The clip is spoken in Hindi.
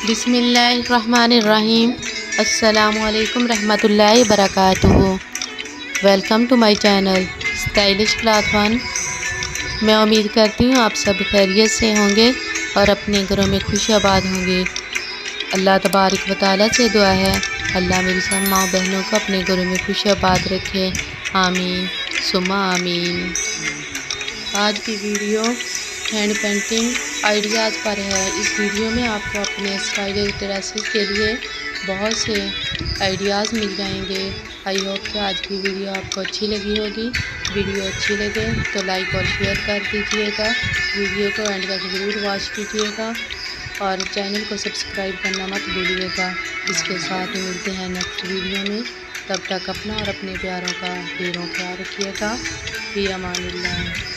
बिस्मिल्लाहिर्रहमानिर्रहीम। अस्सलामुअलैकुम रहमतुल्लाहि बरकातुहू। Welcome to my channel stylish cloth one. मैं उम्मीद करती हूँ आप सब खैरियत से होंगे और अपने घरों में खुश आबाद होंगे। अल्लाह तबारक व तआला से दुआ है अल्लाह मेरी सब माँ बहनों को अपने घरों में खुश आबाद रखे। आमीन सुम्मा आमीन। आज की वीडियो हैंड पेंटिंग आइडियाज़ पर है। इस वीडियो में आपको अपने स्टाइलिश ड्रेसेस के लिए बहुत से आइडियाज़ मिल जाएंगे। आई होप कि आज की वीडियो आपको अच्छी लगी होगी। वीडियो अच्छी लगे तो लाइक और शेयर कर दीजिएगा। वीडियो को एंड तक ज़रूर वॉच कीजिएगा और चैनल को सब्सक्राइब करना मत भूलिएगा। इसके साथ ही मिलते हैं नेक्स्ट वीडियो में। तब तक अपना और अपने प्यारों का ढेरों ख्याल रखिएगा। फी अमानिल्लाह।